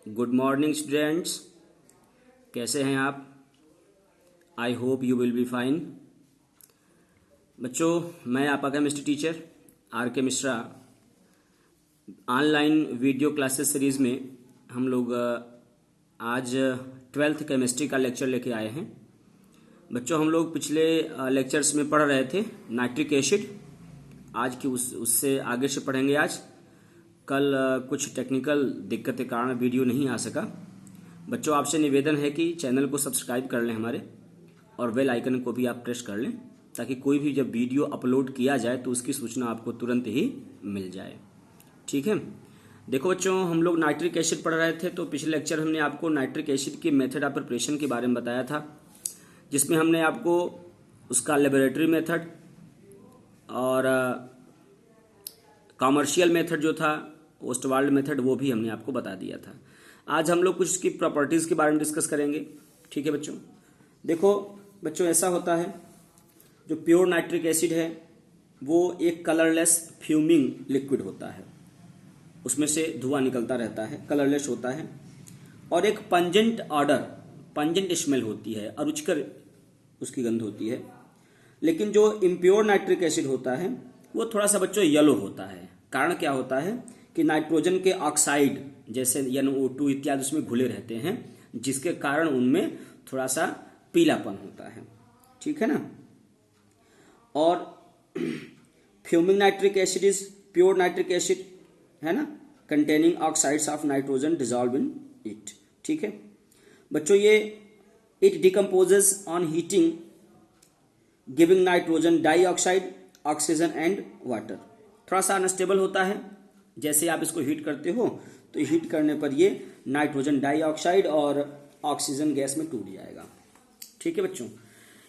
Good morning students, कैसे हैं आप? I hope you will be fine. बच्चों, मैं आपका केमिस्ट्री टीचर आर के Mishra. Online video classes series में हम लोग आज 12th केमिस्ट्री का लेक्चर लेके आए हैं। बच्चों, हम लोग पिछले लेक्चर्स में पढ़ रहे थे नाइट्रिक एसिड। आज की उससे आगे से पढ़ेंगे। आज कल कुछ टेक्निकल दिक्कत के कारण वीडियो नहीं आ सका। बच्चों, आपसे निवेदन है कि चैनल को सब्सक्राइब कर लें हमारे, और बेल आइकन को भी आप प्रेस कर लें, ताकि कोई भी जब वीडियो अपलोड किया जाए तो उसकी सूचना आपको तुरंत ही मिल जाए। ठीक है। देखो बच्चों, हम लोग नाइट्रिक एसिड पढ़ रहे थे, तो पिछले लेक्चर हमने आपको नाइट्रिक एसिड के मेथड ऑफ प्रिपरेशन के बारे में बताया था, जिसमें हमने आपको उसका लेबोरेटरी मेथड और कॉमर्शियल मेथड जो था, ओस्टवाल्ड मेथड, वो भी हमने आपको बता दिया था। आज हम लोग कुछ इसकी प्रॉपर्टीज़ के बारे में डिस्कस करेंगे। ठीक है बच्चों। देखो बच्चों, ऐसा होता है, जो प्योर नाइट्रिक एसिड है वो एक कलरलेस फ्यूमिंग लिक्विड होता है। उसमें से धुआं निकलता रहता है, कलरलेस होता है, और एक पंजेंट ऑर्डर, पंजेंट स्मेल होती है, अरुचिकर उसकी गंध होती है। लेकिन जो इम्प्योर नाइट्रिक एसिड होता है वो थोड़ा सा बच्चों येलो होता है। कारण क्या होता है कि नाइट्रोजन के ऑक्साइड जैसे NO2 इत्यादि उसमें घुले रहते हैं, जिसके कारण उनमें थोड़ा सा पीलापन होता है। ठीक है ना। और fuming nitric acid is pure nitric acid, है ना, containing oxides of nitrogen dissolve in it. ठीक है बच्चों, ये it decomposes on heating giving nitrogen dioxide, oxygen and water. थोड़ा सा अनस्टेबल होता है। जैसे आप इसको हीट करते हो तो हीट करने पर ये नाइट्रोजन डाइऑक्साइड और ऑक्सीजन गैस में टूट जाएगा। ठीक है बच्चों।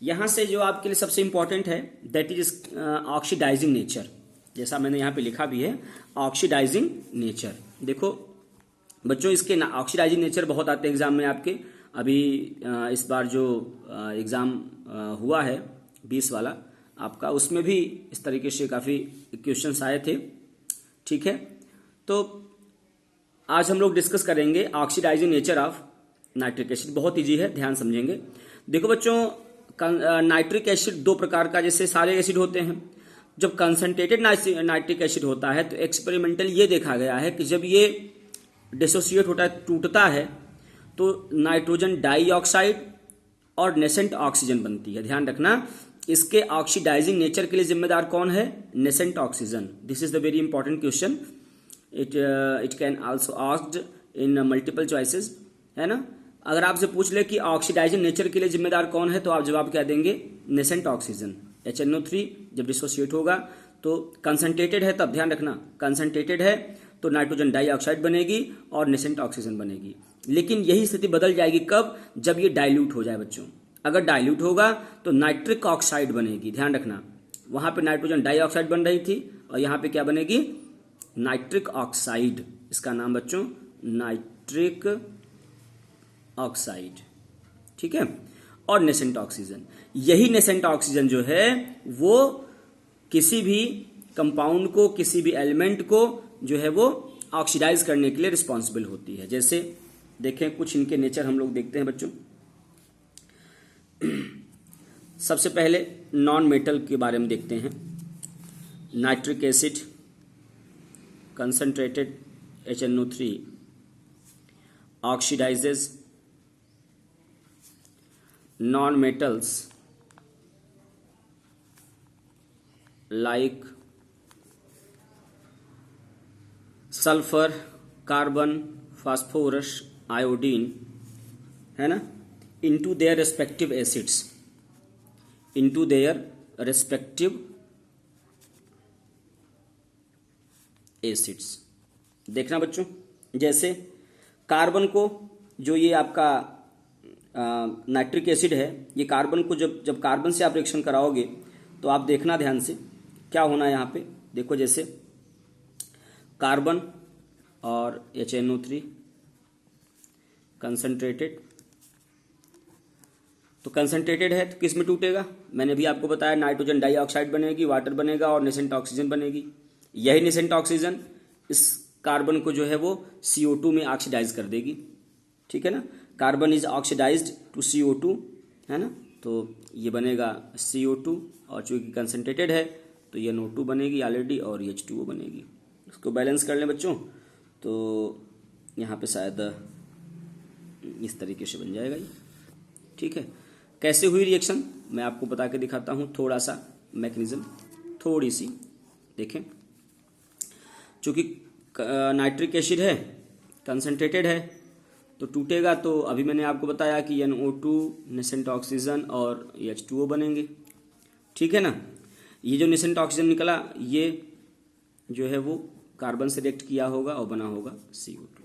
यहाँ से जो आपके लिए सबसे इंपॉर्टेंट है, दैट इज ऑक्सीडाइजिंग नेचर। जैसा मैंने यहाँ पे लिखा भी है, ऑक्सीडाइजिंग नेचर। देखो बच्चों, इसके ऑक्सीडाइजिंग नेचर बहुत आते हैं एग्जाम में आपके। अभी इस बार जो एग्जाम हुआ है 20 वाला आपका, उसमें भी इस तरीके से काफ़ी क्वेश्चंस आए थे। ठीक है। तो आज हम लोग डिस्कस करेंगे oxidising nature of nitric acid. बहुत इजी है, ध्यान समझेंगे। देखो बच्चों, नाइट्रिक एसिड दो प्रकार का, जैसे सारे एसिड होते हैं। जब कंसंट्रेटेड नाइट्रिक एसिड होता है तो एक्सपेरिमेंटल ये देखा गया है कि जब ये डिसोसिएट होता है, टूटता है, तो नाइट्रोजन डाइऑक्साइड और नेसेंट ऑक्सीजन बनती है। ध्यान रखना, इसके ऑक्सीडाइजिंग नेचर के लिए जिम्मेदार कौन है? Nascent oxygen. This is the very important question. It can also asked in multiple choices, है ना। अगर आपसे पूछ ले कि ऑक्सीडाइजिंग नेचर के लिए जिम्मेदार कौन है, तो आप जवाब क्या देंगे? Nascent oxygen. HNO3 जब डिसोसिएट होगा तो कंसंट्रेटेड है, तब ध्यान रखना, कंसंट्रेटेड है तो नाइट्रोजन डाइऑक्साइड बनेगी और नेसेंट ऑक्सीजन बनेगी। लेकिन यही स्थिति बदल जाएगी कब? जब ये डाइल्यूट हो जाए बच्चों। अगर डाइल्यूट होगा तो नाइट्रिक ऑक्साइड बनेगी। ध्यान रखना, वहां पे नाइट्रोजन डाइऑक्साइड बन रही थी और यहां पे क्या बनेगी? Nitric oxide. इसका नाम बच्चों नाइट्रिक ऑक्साइड। ठीक है। और नेसेंट ऑक्सीजन, यही नेसेंट ऑक्सीजन जो है वो किसी भी कंपाउंड को, किसी भी एलिमेंट को जो है वो ऑक्सीडाइज करने के लिए रिस्पॉन्सिबल होती है। जैसे देखें, कुछ इनके नेचर हम लोग देखते हैं बच्चों। सबसे पहले नॉन मेटल के बारे में देखते हैं। Nitric acid concentrated HNO3 oxidises non metals like sulphur, carbon, phosphorus, iodine, है ना, into their respective acids, into their respective acids। देखना बच्चों, जैसे कार्बन को, जो ये आपका नाइट्रिक एसिड है, ये कार्बन को जब कार्बन से आप रिएक्शन कराओगे तो आप देखना ध्यान से क्या होना है यहाँ पे। देखो, जैसे कार्बन और HNO3 कंसंट्रेटेड, तो कंसंट्रेटेड है तो किस में टूटेगा? मैंने भी आपको बताया, नाइट्रोजन डाइऑक्साइड बनेगी, वाटर बनेगा और नेसेंट ऑक्सीजन बनेगी। यही नेसेंट ऑक्सीजन इस कार्बन को जो है वो CO2 में ऑक्सीडाइज कर देगी, ठीक है ना। Carbon is oxidised to CO2, है ना। तो ये बनेगा CO2 और चूंकि कंसनट्रेटेड है तो ये NO2 बनेगी ऑलरेडी और H2O बनेगी। इसको बैलेंस कर लें बच्चों, तो यहाँ पे शायद इस तरीके से बन जाएगा ये, ठीक है। कैसे हुई रिएक्शन मैं आपको बता के दिखाता हूँ, थोड़ा सा मैकेनिज्म थोड़ी सी देखें। चूँकि नाइट्रिक एसिड है, कंसनट्रेटेड है, तो टूटेगा तो अभी मैंने आपको बताया कि NO2 नेसेंट ऑक्सीजन और H2O बनेंगे, ठीक है ना। ये जो नेसेंट ऑक्सीजन निकला ये जो है वो कार्बन से रिएक्ट किया होगा और बना होगा CO2।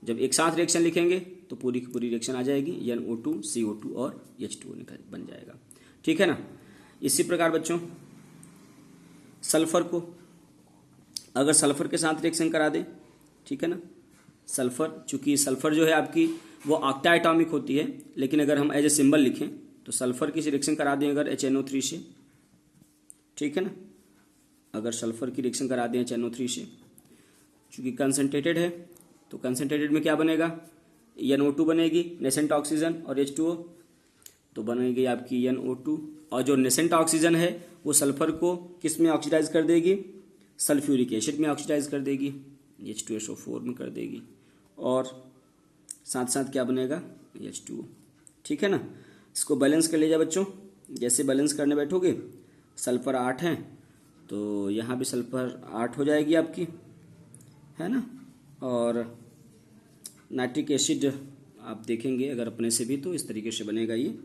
जब एक साथ रिएक्शन लिखेंगे तो पूरी की पूरी रिएक्शन आ जाएगी, NO2 CO2 और H2O निकल बन जाएगा, ठीक है ना। इसी प्रकार बच्चों सल्फर को अगर सल्फर के साथ रिएक्शन करा दें, ठीक है ना। सल्फर, चूंकि सल्फर जो है आपकी वो ऑक्टा एटॉमिक होती है, लेकिन अगर हम एज ए सिंबल लिखें तो सल्फर की रिएक्शन करा दें अगर HNO3 से, ठीक है ना। अगर सल्फर की रिएक्शन करा दें HNO3 से, चूंकि कंसनट्रेटेड है तो कंसनट्रेटेड में क्या बनेगा, NO2 बनेगी, नेसेंट ऑक्सीजन और H2O, तो बनेगी आपकी NO2। और जो नेसेंट ऑक्सीजन है वो सल्फर को किस में ऑक्सीडाइज कर देगी, सल्फ्यूरिक एसिड में ऑक्सीडाइज कर देगी, H2SO4 में कर देगी, और साथ साथ क्या बनेगा, H2O, ठीक है ना। इसको बैलेंस कर लीजिए बच्चों। जैसे बैलेंस करने बैठोगे, सल्फर 8 है तो यहाँ भी सल्फर 8 हो जाएगी आपकी, है ना। और नाइट्रिक एसिड आप देखेंगे अगर अपने से भी तो इस तरीके से बनेगा ये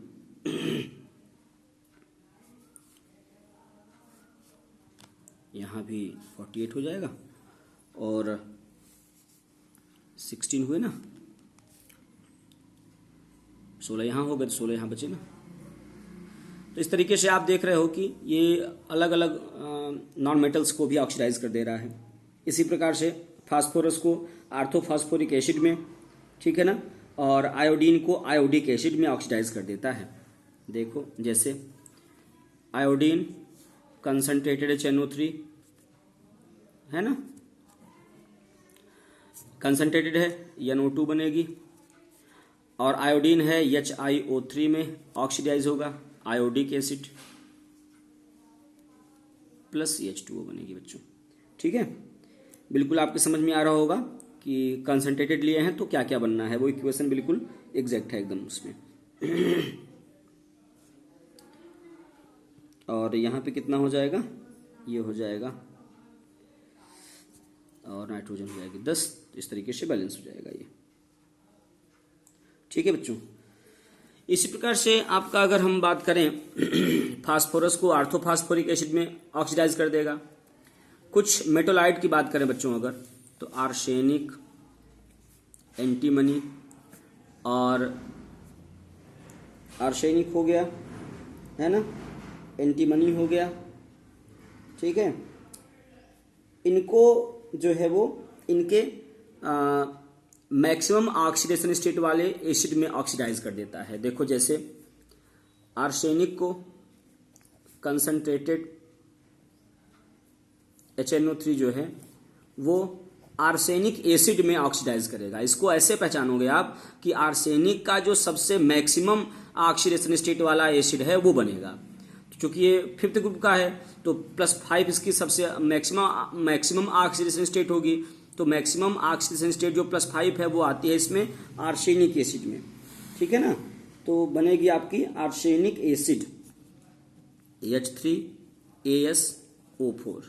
यहाँ भी 48 हो जाएगा और 16 हुए ना, 16 यहाँ हो गए तो 16 यहाँ बचे ना। तो इस तरीके से आप देख रहे हो कि ये अलग अलग नॉन मेटल्स को भी ऑक्सीडाइज कर दे रहा है। इसी प्रकार से फास्फोरस को आर्थोफास्फोरिक एसिड में, ठीक है ना, और आयोडीन को आयोडिक एसिड में ऑक्सीडाइज कर देता है। देखो जैसे आयोडीन कंसनट्रेटेड HNO3 है ना, कंसनट्रेटेड है NO2 बनेगी, और आयोडीन है HiO3 में ऑक्सीडाइज होगा आयोडिक एसिड प्लस H2O बनेगी बच्चों, ठीक है। बिल्कुल आपके समझ में आ रहा होगा कि कंसनट्रेटेड लिए हैं तो क्या क्या बनना है, वो इक्वेशन बिल्कुल एग्जैक्ट है एकदम उसमें। और यहाँ पे कितना हो जाएगा, ये हो जाएगा और नाइट्रोजन हो जाएगी 10, इस तरीके से बैलेंस हो जाएगा ये, ठीक है बच्चों। इसी प्रकार से आपका अगर हम बात करें फास्फोरस को आर्थोफास्फोरिक एसिड में ऑक्सीडाइज कर देगा। कुछ मेटोलाइट की बात करें बच्चों अगर, तो आर्सेनिक, एंटीमनी, और आर्सेनिक हो गया है ना, एंटीमनी हो गया, ठीक है। इनको जो है वो इनके मैक्सिमम ऑक्सीडेशन स्टेट वाले एसिड में ऑक्सीडाइज कर देता है। देखो जैसे आर्सेनिक को कंसंट्रेटेड HNO3 जो है वो आर्सेनिक एसिड में ऑक्सीडाइज करेगा। इसको ऐसे पहचानोगे आप कि आर्सेनिक का जो सबसे मैक्सिमम ऑक्सीडेशन स्टेट वाला एसिड है वो बनेगा। क्योंकि ये 5th ग्रुप का है तो +5 इसकी सबसे मैक्सिमम ऑक्सीडेशन स्टेट होगी, तो मैक्सिमम ऑक्सीडेशन स्टेट जो +5 है वो आती है इसमें आर्सेनिक एसिड में, ठीक है ना। तो बनेगी आपकी आर्सेनिक एसिड H3AsO4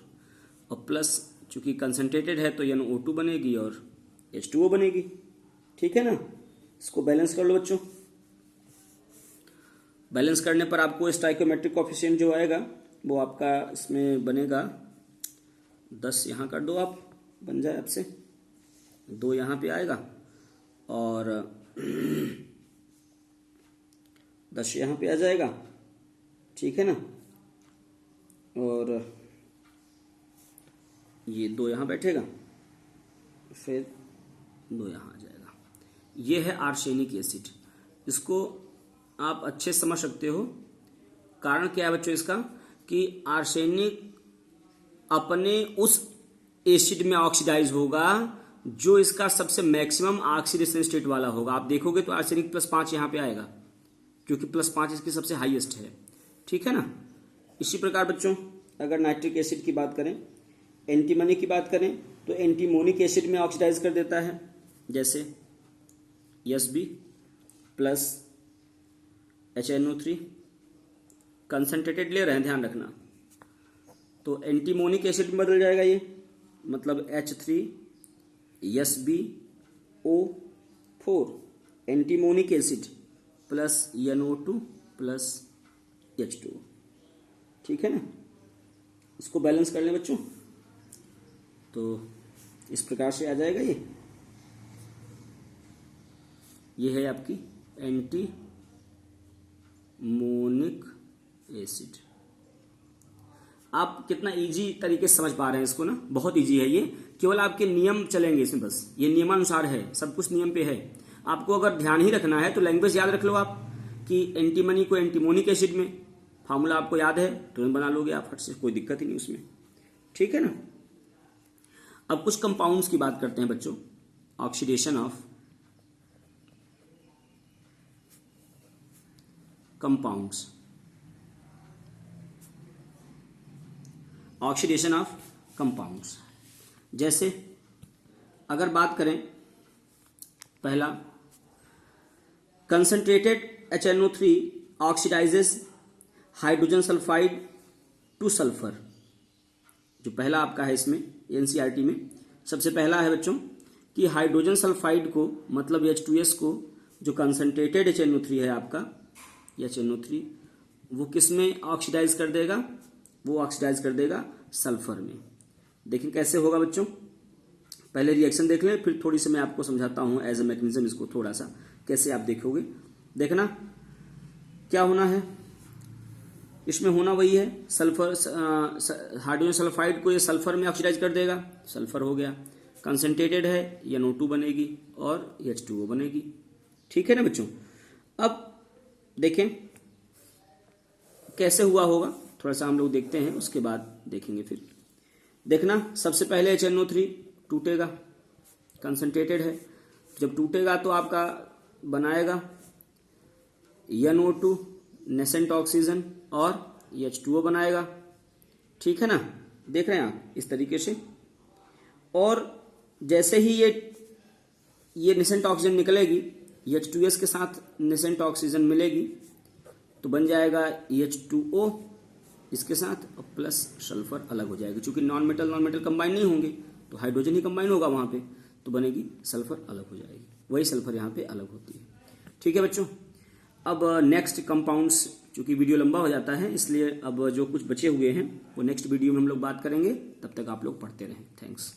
और प्लस चूंकि कंसंट्रेटेड है तो NO2 बनेगी और H2O बनेगी, ठीक है ना। इसको बैलेंस कर लो बच्चों। बैलेंस करने पर आपको स्टाइकोमेट्रिक कोफिशिएंट जो आएगा वो आपका इसमें बनेगा 10, यहाँ कर दो आप, बन जाए आपसे 2 यहाँ पे आएगा और 10 यहाँ पे आ जाएगा, ठीक है ना। और ये 2 यहाँ बैठेगा, फिर 2 यहाँ आ जाएगा। ये है आर्सेनिक एसिड। इसको आप अच्छे से समझ सकते हो। कारण क्या है बच्चों इसका, कि आर्सेनिक अपने उस एसिड में ऑक्सीडाइज होगा जो इसका सबसे मैक्सिमम ऑक्सीडेशन स्टेट वाला होगा। आप देखोगे तो आर्सेनिक +5 यहां पे आएगा क्योंकि +5 इसकी सबसे हाईएस्ट है, ठीक है ना। इसी प्रकार बच्चों अगर नाइट्रिक एसिड की बात करें, एंटीमनी की बात करें तो एंटीमोनिक एसिड में ऑक्सीडाइज कर देता है, जैसे Sb प्लस HNO3 कंसंट्रेटेड ले रहे हैं, ध्यान रखना। तो एंटीमोनिक एसिड में बदल जाएगा ये, मतलब H3SbO4 एंटीमोनिक acid plus NO2 plus H2, ठीक है ना। इसको बैलेंस कर लें बच्चों, तो इस प्रकार से आ जाएगा ये है आपकी एंटीमोनिक एसिड। आप कितना इजी तरीके से समझ पा रहे हैं इसको ना, बहुत इजी है ये। केवल आपके नियम चलेंगे इसमें, बस ये नियमानुसार है, सब कुछ नियम पे है। आपको अगर ध्यान ही रखना है तो लैंग्वेज याद रख लो आप कि एंटीमनी को एंटीमोनिक एसिड में, फार्मूला आपको याद है तुरंत बना लोगे आप फट से, कोई दिक्कत ही नहीं उसमें, ठीक है ना। अब कुछ कंपाउंड्स की बात करते हैं बच्चों। Oxidation of compounds, oxidation of compounds, जैसे अगर बात करें पहला, concentrated HNO3 oxidises hydrogen sulphide two sulphur. जो पहला आपका है इसमें एनसीईआरटी में सबसे पहला है बच्चों कि हाइड्रोजन सल्फाइड को, मतलब H2S को, जो कंसंट्रेटेड HNO3 है आपका, HNO3, वो किस में ऑक्सीडाइज कर देगा, वो ऑक्सीडाइज कर देगा सल्फर में। देखिए कैसे होगा बच्चों, पहले रिएक्शन देख लें, फिर थोड़ी सी मैं आपको समझाता हूं एज ए मैकेनिज्म इसको, थोड़ा सा कैसे आप देखोगे। देखना क्या होना है इसमें, होना वही है सल्फर, हाइड्रोजन सल्फाइड को ये सल्फर में ऑक्सीडाइज कर देगा, सल्फर हो गया। कंसंट्रेटेड है, NO2 बनेगी और H2O बनेगी, ठीक है ना बच्चों। अब देखें कैसे हुआ होगा, थोड़ा सा हम लोग देखते हैं, उसके बाद देखेंगे फिर। देखना सबसे पहले HNO3 टूटेगा, कंसंट्रेटेड है, जब टूटेगा तो आपका बनाएगा NO2 नेसेंट ऑक्सीजन और H2O बनाएगा, ठीक है ना। देख रहे हैं आप इस तरीके से। और जैसे ही ये नेसेंट ऑक्सीजन निकलेगी, H2S के साथ नेसेंट ऑक्सीजन मिलेगी तो बन जाएगा H2O इसके साथ, और प्लस सल्फर अलग हो जाएगी। चूंकि नॉन मेटल कंबाइन नहीं होंगे तो हाइड्रोजन ही कंबाइन होगा वहां पे, तो बनेगी सल्फर अलग हो जाएगी, वही सल्फर यहाँ पे अलग होती है, ठीक है बच्चों। अब नेक्स्ट कंपाउंड्स, चूंकि वीडियो लंबा हो जाता है इसलिए अब जो कुछ बचे हुए हैं वो नेक्स्ट वीडियो में हम लोग बात करेंगे, तब तक आप लोग पढ़ते रहें। थैंक्स।